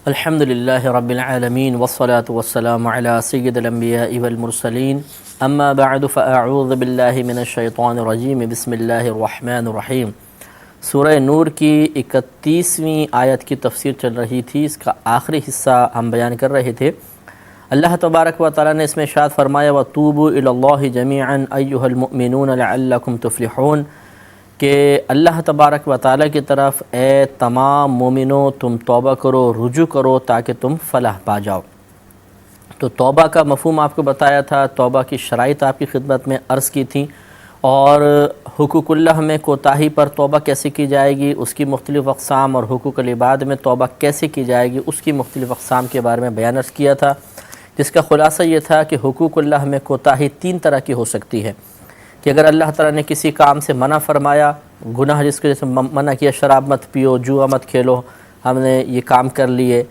الحمد للہ رب العالمین والصلاة والسلام علی سید الانبیاء والمرسلین اما بعد فاعوذ باللہ من الشیطان الرجیم بسم اللہ الرحمن الرحیم۔ سورہ نور کی 31ویں آیت کی تفسیر چل رہی تھی، اس کا آخری حصہ ہم بیان کر رہے تھے۔ اللہ تبارک و تعالیٰ نے اس میں ارشاد فرمایا وَتُوبُوا إِلَى اللَّهِ جَمِيعًا أَيُّهَا الْمُؤْمِنُونَ لَعَلَّكُمْ تُفْلِحُونَ کہ اللہ تبارک و تعالیٰ کی طرف اے تمام مومنوں تم توبہ کرو، رجوع کرو تاکہ تم فلاح پا جاؤ۔ تو توبہ کا مفہوم آپ کو بتایا تھا، توبہ کی شرائط آپ کی خدمت میں عرض کی تھیں، اور حقوق اللہ میں کوتاہی پر توبہ کیسے کی جائے گی، اس کی مختلف اقسام، اور حقوق العباد میں توبہ کیسے کی جائے گی اس کی مختلف اقسام کے بارے میں بیان عرض کیا تھا، جس کا خلاصہ یہ تھا کہ حقوق اللہ میں کوتاہی 3 طرح کی ہو سکتی ہے کہ اگر اللہ تعالیٰ نے کسی کام سے منع فرمایا، گناہ جس کے جیسے منع کیا شراب مت پیو، جوا مت کھیلو، ہم نے یہ کام کر لیے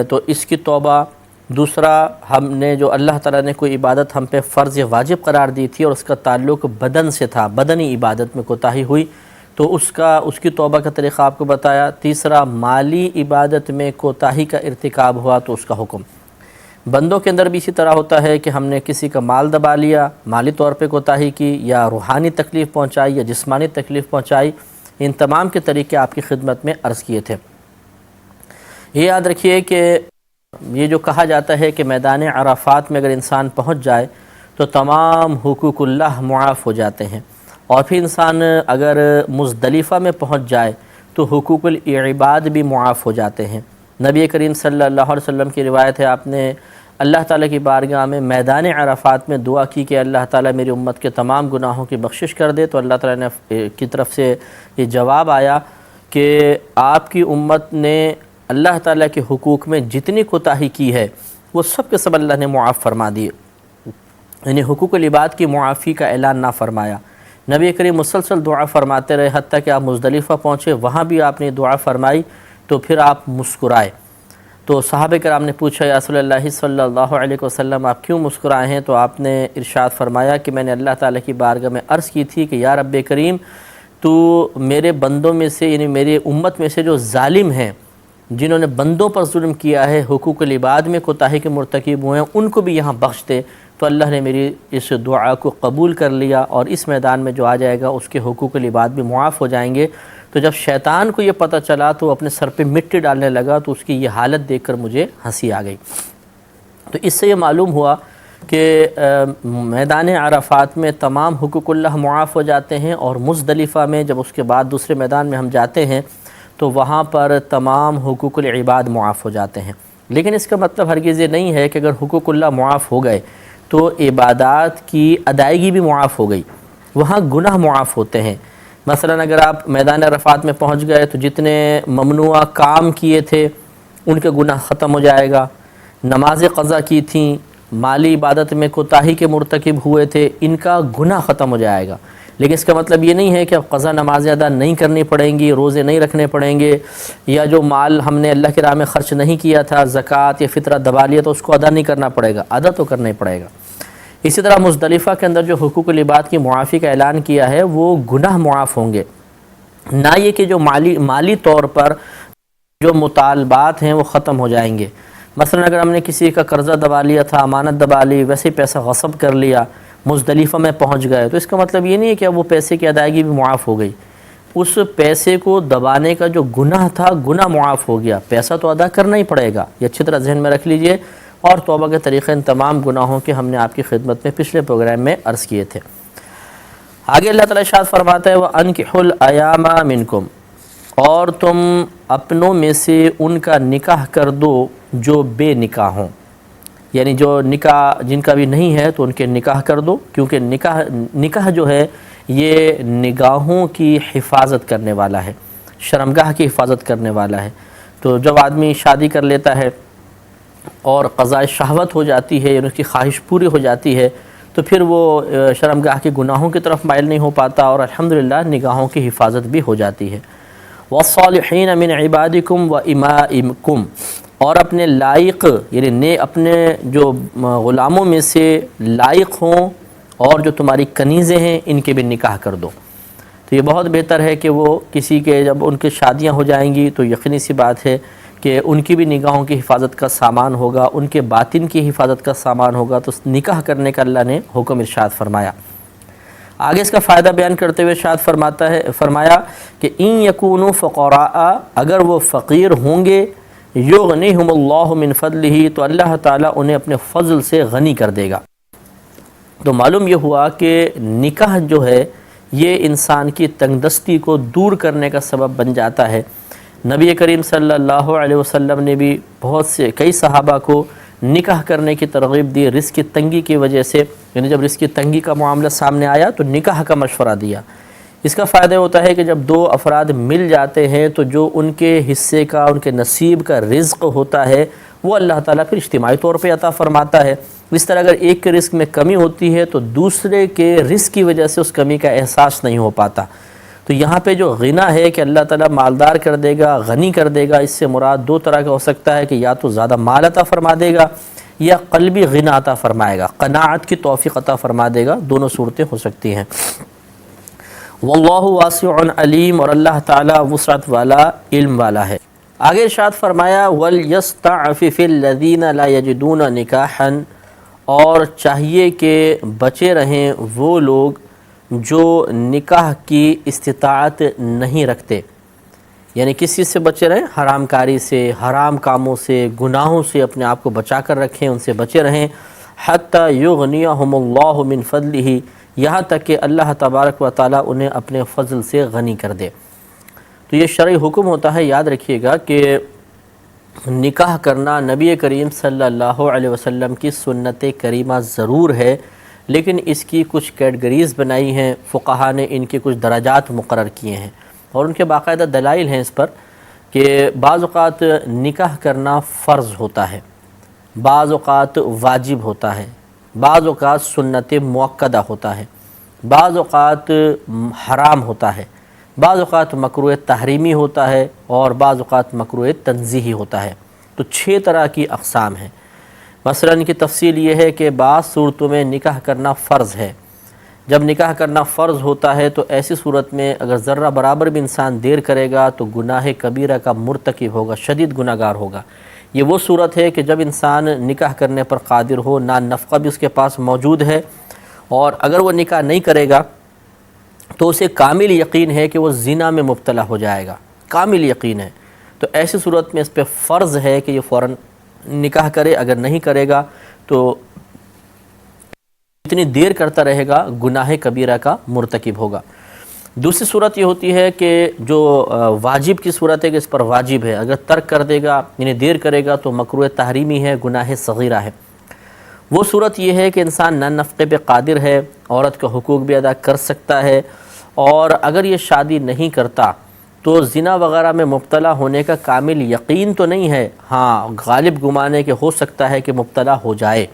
تو اس کی توبہ۔ دوسرا، ہم نے جو اللہ تعالیٰ نے کوئی عبادت ہم پہ فرض یا واجب قرار دی تھی اور اس کا تعلق بدن سے تھا، بدنی عبادت میں کوتاہی ہوئی تو اس کی توبہ کا طریقہ آپ کو بتایا۔ تیسرا، مالی عبادت میں کوتاہی کا ارتکاب ہوا تو اس کا حکم۔ بندوں کے اندر بھی اسی طرح ہوتا ہے کہ ہم نے کسی کا مال دبا لیا، مالی طور پہ کوتاہی کی، یا روحانی تکلیف پہنچائی، یا جسمانی تکلیف پہنچائی، ان تمام کے طریقے آپ کی خدمت میں عرض کیے تھے۔ یہ یاد رکھیے کہ یہ جو کہا جاتا ہے کہ میدان عرفات میں اگر انسان پہنچ جائے تو تمام حقوق اللہ معاف ہو جاتے ہیں، اور پھر انسان اگر مزدلفہ میں پہنچ جائے تو حقوق العباد بھی معاف ہو جاتے ہیں۔ نبی کریم صلی اللہ علیہ وسلم کی روایت ہے، آپ نے اللہ تعالیٰ کی بارگاہ میں میدان عرفات میں دعا کی کہ اللہ تعالیٰ میری امت کے تمام گناہوں کی بخشش کر دے، تو اللہ تعالیٰ نے کی طرف سے یہ جواب آیا کہ آپ کی امت نے اللہ تعالیٰ کے حقوق میں جتنی کوتاہی کی ہے وہ سب کے سب اللہ نے معاف فرما دیے، یعنی حقوق العباد کی معافی کا اعلان نہ فرمایا۔ نبی کریم مسلسل دعا فرماتے رہے، حتیٰ کہ آپ مزدلفہ پہنچے، وہاں بھی آپ نے دعا فرمائی تو پھر آپ مسکرائے۔ تو صحابہ کرام نے پوچھا یا رسول اللہ صلی اللہ علیہ وسلم آپ کیوں مسکرائے ہیں؟ تو آپ نے ارشاد فرمایا کہ میں نے اللہ تعالیٰ کی بارگاہ میں عرض کی تھی کہ یا رب کریم تو میرے بندوں میں سے، یعنی میری امت میں سے جو ظالم ہیں، جنہوں نے بندوں پر ظلم کیا ہے، حقوق العباد میں کوتاہی کے مرتکب ہوئے ہیں، ان کو بھی یہاں بخش دے۔ تو اللہ نے میری اس دعا کو قبول کر لیا، اور اس میدان میں جو آ جائے گا اس کے حقوق العباد بھی معاف ہو جائیں گے۔ تو جب شیطان کو یہ پتہ چلا تو اپنے سر پہ مٹی ڈالنے لگا، تو اس کی یہ حالت دیکھ کر مجھے ہنسی آ گئی۔ تو اس سے یہ معلوم ہوا کہ میدان عرفات میں تمام حقوق اللہ معاف ہو جاتے ہیں، اور مزدلفہ میں جب اس کے بعد دوسرے میدان میں ہم جاتے ہیں تو وہاں پر تمام حقوق العباد معاف ہو جاتے ہیں۔ لیکن اس کا مطلب ہرگز یہ نہیں ہے کہ اگر حقوق اللہ معاف ہو گئے تو عبادات کی ادائیگی بھی معاف ہو گئی، وہاں گناہ معاف ہوتے ہیں۔ مثلا اگر آپ میدان عرفات میں پہنچ گئے تو جتنے ممنوع کام کیے تھے ان کے گناہ ختم ہو جائے گا، نماز قضا کی تھیں، مالی عبادت میں کوتاہی کے مرتکب ہوئے تھے، ان کا گناہ ختم ہو جائے گا۔ لیکن اس کا مطلب یہ نہیں ہے کہ اب قضا نمازیں ادا نہیں کرنی پڑیں گی، روزے نہیں رکھنے پڑیں گے، یا جو مال ہم نے اللہ کی راہ میں خرچ نہیں کیا تھا، زکوٰۃ یا فطرہ دبا لیا تو اس کو ادا نہیں کرنا پڑے گا، ادا تو کرنا ہی پڑے گا۔ اسی طرح مزدلفہ کے اندر جو حقوق العباد کی معافی کا اعلان کیا ہے وہ گناہ معاف ہوں گے، نہ یہ کہ جو مالی طور پر جو مطالبات ہیں وہ ختم ہو جائیں گے۔ مثلا اگر ہم نے کسی کا قرضہ دبا لیا تھا، امانت دبا لی، ویسے ہی پیسہ غصب کر لیا، مزدلفہ میں پہنچ گئے، تو اس کا مطلب یہ نہیں ہے کہ اب وہ پیسے کی ادائیگی بھی معاف ہو گئی، اس پیسے کو دبانے کا جو گناہ تھا گناہ معاف ہو گیا، پیسہ تو ادا کرنا ہی پڑے گا، یہ اچھی طرح ذہن میں رکھ لیجئے۔ اور توبہ کے طریقے ان تمام گناہوں کے ہم نے آپ کی خدمت میں پچھلے پروگرام میں عرض کیے تھے۔ آگے اللہ تعالیٰ ارشاد فرماتا ہے وَأَنْكِحُوا الْأَيَامَ مِنْكُمْ، اور تم اپنوں میں سے ان کا نکاح کر دو جو بے نکاح ہوں، یعنی جو نکاح جن کا بھی نہیں ہے تو ان کے نکاح کر دو، کیونکہ نکاح جو ہے یہ نگاہوں کی حفاظت کرنے والا ہے، شرمگاہ کی حفاظت کرنے والا ہے۔ تو جب آدمی شادی کر لیتا ہے اور قضاء شہوت ہو جاتی ہے، یعنی اس کی خواہش پوری ہو جاتی ہے، تو پھر وہ شرمگاہ کے گناہوں کی طرف مائل نہیں ہو پاتا، اور الحمدللہ نگاہوں کی حفاظت بھی ہو جاتی ہے۔ وَالصَّالِحِينَ مِنْ عِبَادِكُمْ وَإِمَائِكُمْ، اور اپنے لائق یعنی اپنے جو غلاموں میں سے لائق ہوں اور جو تمہاری کنیزیں ہیں ان کے بھی نکاح کر دو۔ تو یہ بہت بہتر ہے کہ وہ کسی کے جب ان کی شادیاں ہو جائیں گی تو یقینی سی بات ہے کہ ان کی بھی نگاہوں کی حفاظت کا سامان ہوگا، ان کے باطن کی حفاظت کا سامان ہوگا، تو نکاح کرنے کا اللہ نے حکم ارشاد فرمایا۔ آگے اس کا فائدہ بیان کرتے ہوئے ارشاد فرمایا کہ ان یکونوا فقراء، اگر وہ فقیر ہوں گے، یغنیہم اللہ من فضلہ، تو اللہ تعالیٰ انہیں اپنے فضل سے غنی کر دے گا۔ تو معلوم یہ ہوا کہ نکاح جو ہے یہ انسان کی تنگ دستی کو دور کرنے کا سبب بن جاتا ہے۔ نبی کریم صلی اللہ علیہ وسلم نے بھی کئی صحابہ کو نکاح کرنے کی ترغیب دی، رزق کی تنگی کی وجہ سے، یعنی جب رزق کی تنگی کا معاملہ سامنے آیا تو نکاح کا مشورہ دیا۔ اس کا فائدہ ہوتا ہے کہ جب دو افراد مل جاتے ہیں تو جو ان کے حصے کا، ان کے نصیب کا رزق ہوتا ہے وہ اللہ تعالیٰ پھر اجتماعی طور پہ عطا فرماتا ہے۔ اس طرح اگر ایک کے رزق میں کمی ہوتی ہے تو دوسرے کے رزق کی وجہ سے اس کمی کا احساس نہیں ہو پاتا۔ تو یہاں پہ جو غنا ہے کہ اللہ تعالیٰ مالدار کر دے گا، غنی کر دے گا، اس سے مراد دو طرح کا ہو سکتا ہے کہ یا تو زیادہ مال عطا فرما دے گا یا قلبی غنا عطا فرمائے گا، قناعت کی توفیق عطا فرما دے گا، دونوں صورتیں ہو سکتی ہیں۔ واللہ واسع علیم، اور اللہ تعالیٰ وسعت والا، علم والا ہے۔ آگے ارشاد فرمایا وَلْيَسْتَعْفِفِ الَّذِينَ لَا يَجِدُونَ نِكَاحًا، اور چاہیے کہ بچے رہیں وہ لوگ جو نکاح کی استطاعت نہیں رکھتے، یعنی کس چیز سے بچے رہیں؟ حرام کاری سے، حرام کاموں سے، گناہوں سے اپنے آپ کو بچا کر رکھیں، ان سے بچے رہیں۔ حَتَّى يُغْنِيَهُمُ اللَّهُ مِنْ فَضْلِهِ، یہاں تک کہ اللہ تبارک و تعالیٰ انہیں اپنے فضل سے غنی کر دے۔ تو یہ شرعی حکم ہوتا ہے، یاد رکھیے گا کہ نکاح کرنا نبی کریم صلی اللہ علیہ وسلم کی سنت کریمہ ضرور ہے، لیکن اس کی کچھ کیٹگریز بنائی ہیں فقہا نے، ان کے کچھ درجات مقرر کیے ہیں اور ان کے باقاعدہ دلائل ہیں اس پر کہ بعض اوقات نکاح کرنا فرض ہوتا ہے، بعض اوقات واجب ہوتا ہے، بعض اوقات سنت مؤکدہ ہوتا ہے، بعض اوقات حرام ہوتا ہے، بعض اوقات مکروہ تحریمی ہوتا ہے اور بعض اوقات مکروہ تنزیہی ہوتا ہے۔ تو 6 طرح کی اقسام ہیں۔ مثلا ان کی تفصیل یہ ہے کہ بعض صورتوں میں نکاح کرنا فرض ہے۔ جب نکاح کرنا فرض ہوتا ہے تو ایسی صورت میں اگر ذرہ برابر بھی انسان دیر کرے گا تو گناہ کبیرہ کا مرتکب ہوگا، شدید گناہ گار ہوگا۔ یہ وہ صورت ہے کہ جب انسان نکاح کرنے پر قادر ہو، نان نفقہ بھی اس کے پاس موجود ہے، اور اگر وہ نکاح نہیں کرے گا تو اسے کامل یقین ہے کہ وہ زنا میں مبتلا ہو جائے گا، کامل یقین ہے۔ تو ایسی صورت میں اس پہ فرض ہے کہ یہ فوراً نکاح کرے، اگر نہیں کرے گا تو اتنی دیر کرتا رہے گا گناہ کبیرہ کا مرتکب ہوگا۔ دوسری صورت یہ ہوتی ہے کہ جو واجب کی صورت ہے کہ اس پر واجب ہے، اگر ترک کر دے گا یعنی دیر کرے گا تو مکروہ تحریمی ہے، گناہ صغیرہ ہے۔ وہ صورت یہ ہے کہ انسان نان نفقے پہ قادر ہے، عورت کا حقوق بھی ادا کر سکتا ہے، اور اگر یہ شادی نہیں کرتا تو زنا وغیرہ میں مبتلا ہونے کا کامل یقین تو نہیں ہے، ہاں غالب گمان ہے کہ ہو سکتا ہے کہ مبتلا ہو جائے۔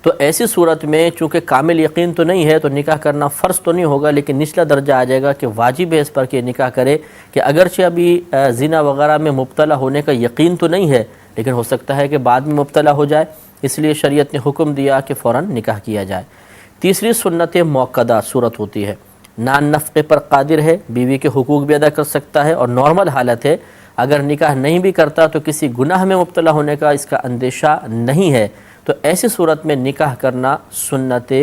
تو ایسی صورت میں چونکہ کامل یقین تو نہیں ہے تو نکاح کرنا فرض تو نہیں ہوگا، لیکن نچلا درجہ آ جائے گا کہ واجب ہے اس پر کہ نکاح کرے، کہ اگرچہ ابھی زنا وغیرہ میں مبتلا ہونے کا یقین تو نہیں ہے لیکن ہو سکتا ہے کہ بعد میں مبتلا ہو جائے، اس لیے شریعت نے حکم دیا کہ فوراً نکاح کیا جائے۔ تیسری سنت مؤکدہ صورت ہوتی ہے، نان نفقے پر قادر ہے، بیوی کے حقوق بھی ادا کر سکتا ہے اور نارمل حالت ہے، اگر نکاح نہیں بھی کرتا تو کسی گناہ میں مبتلا ہونے کا اس کا اندیشہ نہیں ہے، تو ایسی صورت میں نکاح کرنا سنت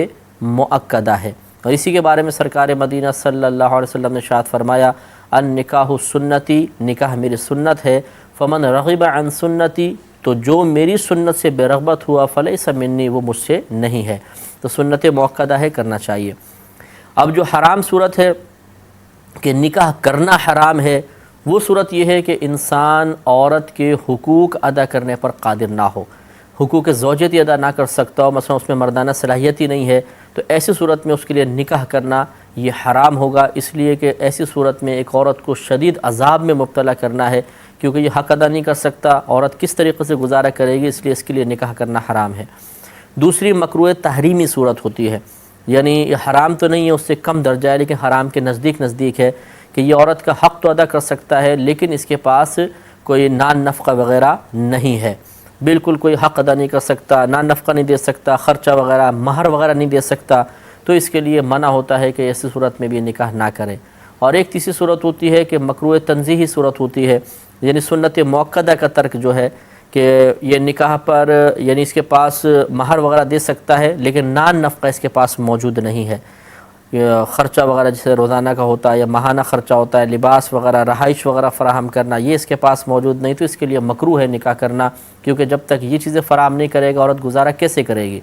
مؤکدہ ہے۔ اور اسی کے بارے میں سرکار مدینہ صلی اللہ علیہ وسلم نے ارشاد فرمایا النکاح سنتی، نکاح میری سنت ہے، فمن رغب عن سنتی، تو جو میری سنت سے بے رغبت ہوا فلیس منی، وہ مجھ سے نہیں ہے۔ تو سنت مؤکدہ ہے، کرنا چاہیے۔ اب جو حرام صورت ہے کہ نکاح کرنا حرام ہے، وہ صورت یہ ہے کہ انسان عورت کے حقوق ادا کرنے پر قادر نہ ہو، حقوق زوجیت ادا نہ کر سکتا ہو، مثلا اس میں مردانہ صلاحیت ہی نہیں ہے، تو ایسی صورت میں اس کے لیے نکاح کرنا یہ حرام ہوگا، اس لیے کہ ایسی صورت میں ایک عورت کو شدید عذاب میں مبتلا کرنا ہے، کیونکہ یہ حق ادا نہیں کر سکتا، عورت کس طریقے سے گزارا کرے گی، اس لیے اس کے لیے نکاح کرنا حرام ہے۔ دوسری مکروہ تحریمی صورت ہوتی ہے، یعنی یہ حرام تو نہیں ہے، اس سے کم درجہ ہے لیکن حرام کے نزدیک ہے کہ یہ عورت کا حق تو ادا کر سکتا ہے لیکن اس کے پاس کوئی نان نفقہ وغیرہ نہیں ہے، بالکل کوئی حق ادا نہیں کر سکتا، نان نفقہ نہیں دے سکتا، خرچہ وغیرہ مہر وغیرہ نہیں دے سکتا، تو اس کے لیے منع ہوتا ہے کہ ایسی صورت میں بھی نکاح نہ کرے۔ اور ایک تیسری صورت ہوتی ہے کہ مکروہ تنزیہی صورت ہوتی ہے، یعنی سنت مؤکدہ کا ترک جو ہے کہ یہ نکاح پر یعنی اس کے پاس مہر وغیرہ دے سکتا ہے لیکن نان نفقہ اس کے پاس موجود نہیں ہے، خرچہ وغیرہ جیسے روزانہ کا ہوتا ہے یا ماہانہ خرچہ ہوتا ہے، لباس وغیرہ رہائش وغیرہ فراہم کرنا، یہ اس کے پاس موجود نہیں، تو اس کے لیے مکروہ ہے نکاح کرنا، کیونکہ جب تک یہ چیزیں فراہم نہیں کرے گا عورت گزارا کیسے کرے گی؟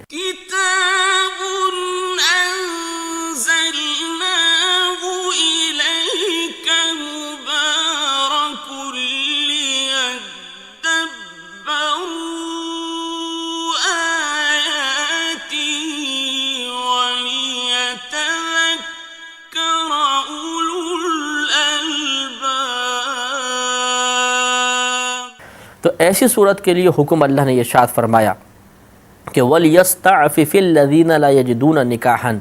تو ایسی صورت کے لیے حکم اللہ نے ارشاد فرمایا کہ وَلْيَسْتَعْفِفِ الَّذِينَ لَا يَجِدُونَ نِكَاحًا،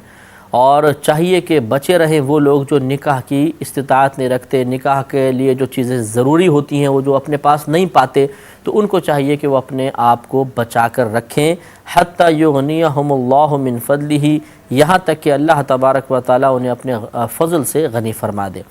اور چاہیے کہ بچے رہیں وہ لوگ جو نکاح کی استطاعت نہیں رکھتے، نکاح کے لیے جو چیزیں ضروری ہوتی ہیں وہ جو اپنے پاس نہیں پاتے، تو ان کو چاہیے کہ وہ اپنے آپ کو بچا کر رکھیں، حَتَّى يُغْنِيَهُمُ اللَّهُ مِنْ فَضْلِهِ، یہاں تک کہ اللہ تبارک و تعالیٰ انہیں اپنے فضل سے غنی فرما دے۔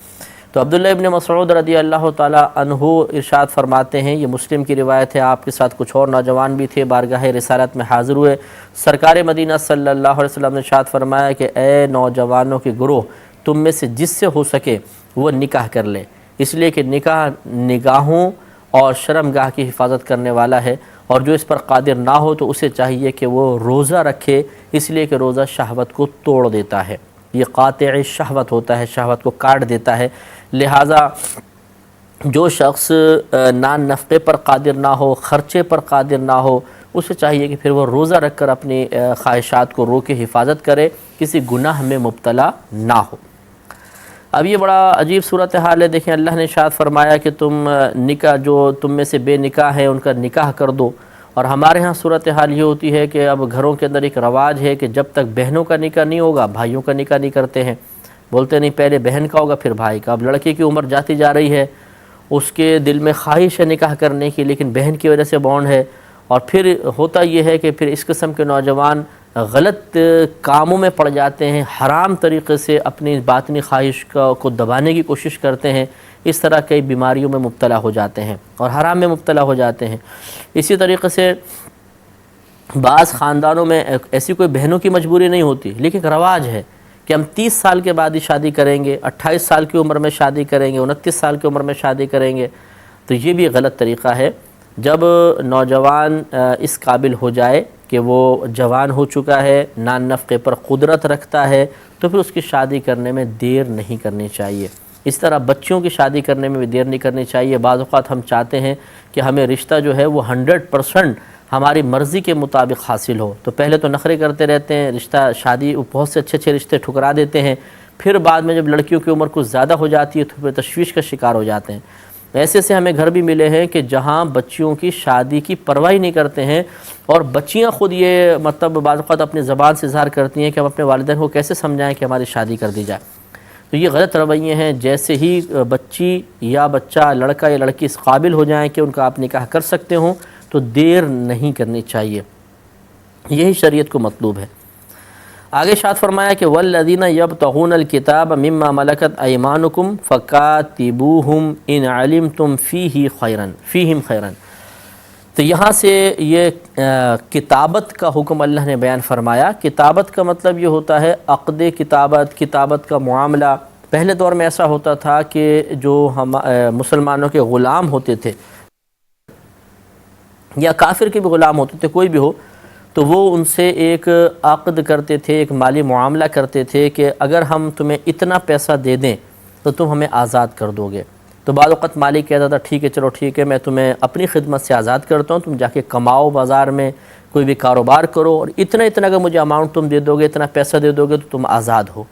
تو عبداللہ ابن مسعود رضی اللہ تعالیٰ عنہ ارشاد فرماتے ہیں، یہ مسلم کی روایت ہے، آپ کے ساتھ کچھ اور نوجوان بھی تھے، بارگاہ رسالت میں حاضر ہوئے، سرکار مدینہ صلی اللہ علیہ وسلم نے ارشاد فرمایا کہ اے نوجوانوں کے گروہ، تم میں سے جس سے ہو سکے وہ نکاح کر لے، اس لیے کہ نکاح نگاہوں اور شرمگاہ کی حفاظت کرنے والا ہے، اور جو اس پر قادر نہ ہو تو اسے چاہیے کہ وہ روزہ رکھے، اس لیے کہ روزہ شہوت کو توڑ دیتا ہے، یہ قاطع شہوت ہوتا ہے، شہوت کو کاٹ دیتا ہے۔ لہٰذا جو شخص نان نفقے پر قادر نہ ہو، خرچے پر قادر نہ ہو، اسے چاہیے کہ پھر وہ روزہ رکھ کر اپنی خواہشات کو رو کے حفاظت کرے، کسی گناہ میں مبتلا نہ ہو۔ اب یہ بڑا عجیب صورتحال ہے، دیکھیں اللہ نے ارشاد فرمایا کہ تم نکاح، جو تم میں سے بے نکاح ہیں ان کا نکاح کر دو، اور ہمارے ہاں صورتحال یہ ہوتی ہے کہ اب گھروں کے اندر ایک رواج ہے کہ جب تک بہنوں کا نکاح نہیں ہوگا بھائیوں کا نکاح نہیں کرتے ہیں، بولتے نہیں پہلے بہن کا ہوگا پھر بھائی کا۔ اب لڑکے کی عمر جاتی جا رہی ہے، اس کے دل میں خواہش ہے نکاح کرنے کی لیکن بہن کی وجہ سے بانڈ ہے، اور پھر ہوتا یہ ہے کہ پھر اس قسم کے نوجوان غلط کاموں میں پڑ جاتے ہیں، حرام طریقے سے اپنی باطنی خواہش کو دبانے کی کوشش کرتے ہیں، اس طرح کئی بیماریوں میں مبتلا ہو جاتے ہیں اور حرام میں مبتلا ہو جاتے ہیں۔ اسی طریقے سے بعض خاندانوں میں ایسی کوئی بہنوں کی مجبوری نہیں ہوتی لیکن رواج ہے کہ ہم 30 سال کے بعد ہی شادی کریں گے، 28 سال کی عمر میں شادی کریں گے، 29 سال کی عمر میں شادی کریں گے، تو یہ بھی غلط طریقہ ہے۔ جب نوجوان اس قابل ہو جائے کہ وہ جوان ہو چکا ہے، نان نفقے پر قدرت رکھتا ہے، تو پھر اس کی شادی کرنے میں دیر نہیں کرنی چاہیے۔ اس طرح بچوں کی شادی کرنے میں بھی دیر نہیں کرنی چاہیے۔ بعض اوقات ہم چاہتے ہیں کہ ہمیں رشتہ جو ہے وہ 100% ہماری مرضی کے مطابق حاصل ہو، تو پہلے تو نخرے کرتے رہتے ہیں، رشتہ شادی بہت سے اچھے رشتے ٹھکرا دیتے ہیں، پھر بعد میں جب لڑکیوں کی عمر کچھ زیادہ ہو جاتی ہے تو پھر تشویش کا شکار ہو جاتے ہیں۔ ایسے سے ہمیں گھر بھی ملے ہیں کہ جہاں بچیوں کی شادی کی پرواہ نہیں کرتے ہیں، اور بچیاں خود یہ مطلب بعض اوقات اپنی زبان سے اظہار کرتی ہیں کہ ہم اپنے والدین کو کیسے سمجھائیں کہ ہماری شادی کر دی جائے۔ تو یہ غلط رویے ہیں۔ جیسے ہی بچی یا بچہ، لڑکا یا لڑکی اس قابل ہو جائیں کہ ان کا آپ نکاح کر سکتے ہوں تو دیر نہیں کرنی چاہیے، یہی شریعت کو مطلوب ہے۔ آگے ارشاد فرمایا کہ والذین یبتغون الکتاب مما ملکت ایمانکم فکاتبوہم ان علمتم فیہم خیرا۔ تو یہاں سے یہ کتابت کا حکم اللہ نے بیان فرمایا۔ کتابت کا مطلب یہ ہوتا ہے عقد کتابت کا معاملہ۔ پہلے دور میں ایسا ہوتا تھا کہ جو مسلمانوں کے غلام ہوتے تھے یا کافر کے بھی غلام ہوتے تھے، کوئی بھی ہو، تو وہ ان سے ایک عقد کرتے تھے، ایک مالی معاملہ کرتے تھے کہ اگر ہم تمہیں اتنا پیسہ دے دیں تو تم ہمیں آزاد کر دو گے۔ تو بعض وقت مالک کہتا تھا ٹھیک ہے، چلو ٹھیک ہے، میں تمہیں اپنی خدمت سے آزاد کرتا ہوں، تم جا کے کماؤ، بازار میں کوئی بھی کاروبار کرو، اور اتنا اگر مجھے اماؤنٹ تم دے دو گے، اتنا پیسہ دے دو گے تو تم آزاد ہو۔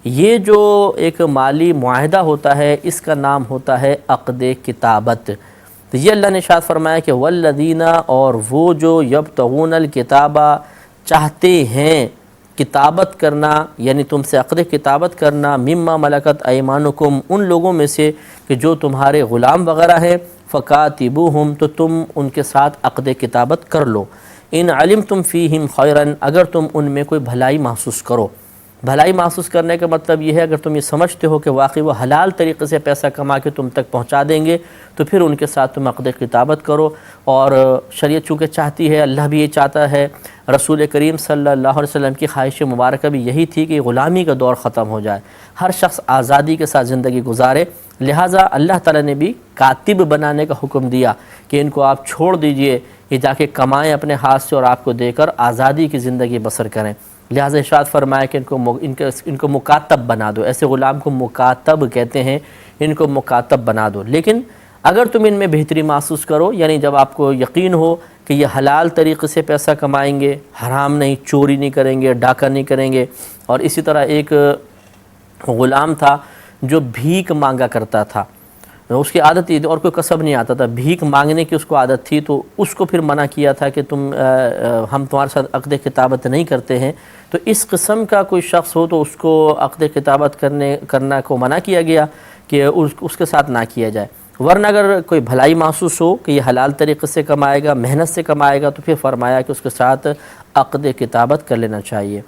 یہ جو ایک مالی معاہدہ ہوتا ہے اس کا نام ہوتا ہے عقد کتابت۔ تو یہ اللہ نے ارشاد فرمایا کہ والذین، اور وہ جو یبتغون الکتاب، چاہتے ہیں کتابت کرنا، یعنی تم سے عقد کتابت کرنا، مما ملکت ایمانکم، ان لوگوں میں سے کہ جو تمہارے غلام وغیرہ ہیں، فکاتبوہم، تو تم ان کے ساتھ عقد کتابت کر لو، ان علمتم فیہم خیرا، اگر تم ان میں کوئی بھلائی محسوس کرو۔ بھلائی محسوس کرنے کا مطلب یہ ہے اگر تم یہ سمجھتے ہو کہ واقعی وہ حلال طریقے سے پیسہ کما کے تم تک پہنچا دیں گے تو پھر ان کے ساتھ تم عقد کتابت کرو۔ اور شریعت چونکہ چاہتی ہے، اللہ بھی یہ چاہتا ہے، رسول کریم صلی اللہ علیہ وسلم کی خواہش مبارکہ بھی یہی تھی کہ غلامی کا دور ختم ہو جائے، ہر شخص آزادی کے ساتھ زندگی گزارے۔ لہٰذا اللہ تعالیٰ نے بھی کاتب بنانے کا حکم دیا کہ ان کو آپ چھوڑ دیجئے، یہ جا کے کمائیں اپنے ہاتھ سے اور آپ کو دے کر آزادی کی زندگی بسر کریں۔ لہٰذا ارشاد فرمایا کہ ان کو مکاتب بنا دو، ایسے غلام کو مکاتب کہتے ہیں، ان کو مکاتب بنا دو۔ لیکن اگر تم ان میں بہتری محسوس کرو، یعنی جب آپ کو یقین ہو کہ یہ حلال طریقے سے پیسہ کمائیں گے، حرام نہیں، چوری نہیں کریں گے، ڈاکہ نہیں کریں گے۔ اور اسی طرح ایک غلام تھا جو بھیک مانگا کرتا تھا، اس کی عادت تھی اور کوئی کسب نہیں آتا تھا، بھیک مانگنے کی اس کو عادت تھی، تو اس کو پھر منع کیا تھا کہ ہم تمہارے ساتھ عقد کتابت نہیں کرتے ہیں۔ تو اس قسم کا کوئی شخص ہو تو اس کو عقد کتابت کرنا کو منع کیا گیا کہ اس کے ساتھ نہ کیا جائے، ورنہ اگر کوئی بھلائی محسوس ہو کہ یہ حلال طریقے سے کمائے گا، محنت سے کمائے گا، تو پھر فرمایا کہ اس کے ساتھ عقد کتابت کر لینا چاہیے۔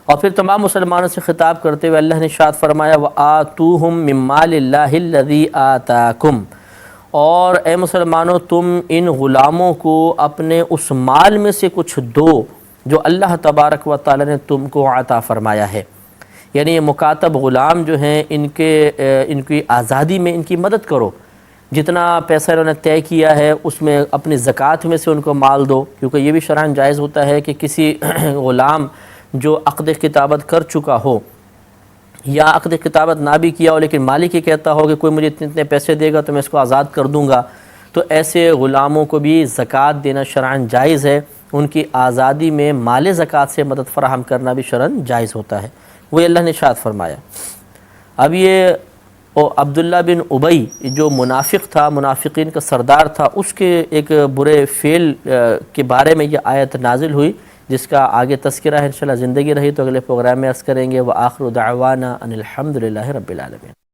اور پھر تمام مسلمانوں سے خطاب کرتے ہوئے اللہ نے ارشاد فرمایا وَآتُوهُم مِّن مَّالِ اللَّهِ الَّذِي آتَاكُمْ، اور اے مسلمانوں تم ان غلاموں کو اپنے اس مال میں سے کچھ دو جو اللہ تبارک و تعالی نے تم کو عطا فرمایا ہے۔ یعنی یہ مکاتب غلام جو ہیں ان کی آزادی میں ان کی مدد کرو، جتنا پیسہ انہوں نے طے کیا ہے اس میں اپنی زکوٰۃ میں سے ان کو مال دو، کیونکہ یہ بھی شرعاً جائز ہوتا ہے کہ کسی غلام جو عقد کتابت کر چکا ہو یا عقد کتابت نہ بھی کیا ہو لیکن مالک یہ کہتا ہو کہ کوئی مجھے اتنے پیسے دے گا تو میں اس کو آزاد کر دوں گا، تو ایسے غلاموں کو بھی زکوٰۃ دینا شرعاً جائز ہے، ان کی آزادی میں مال زکوٰۃ سے مدد فراہم کرنا بھی شرعاً جائز ہوتا ہے، وہ اللہ نے ارشاد فرمایا۔ اب یہ عبداللہ بن ابی جو منافق تھا، منافقین کا سردار تھا، اس کے ایک برے فعل کے بارے میں یہ آیت نازل ہوئی جس کا آگے تذکرہ ہے، انشاءاللہ زندگی رہی تو اگلے پروگرام میں عرض کریں گے۔ وآخر دعوانا ان الحمد للہ رب العالمین۔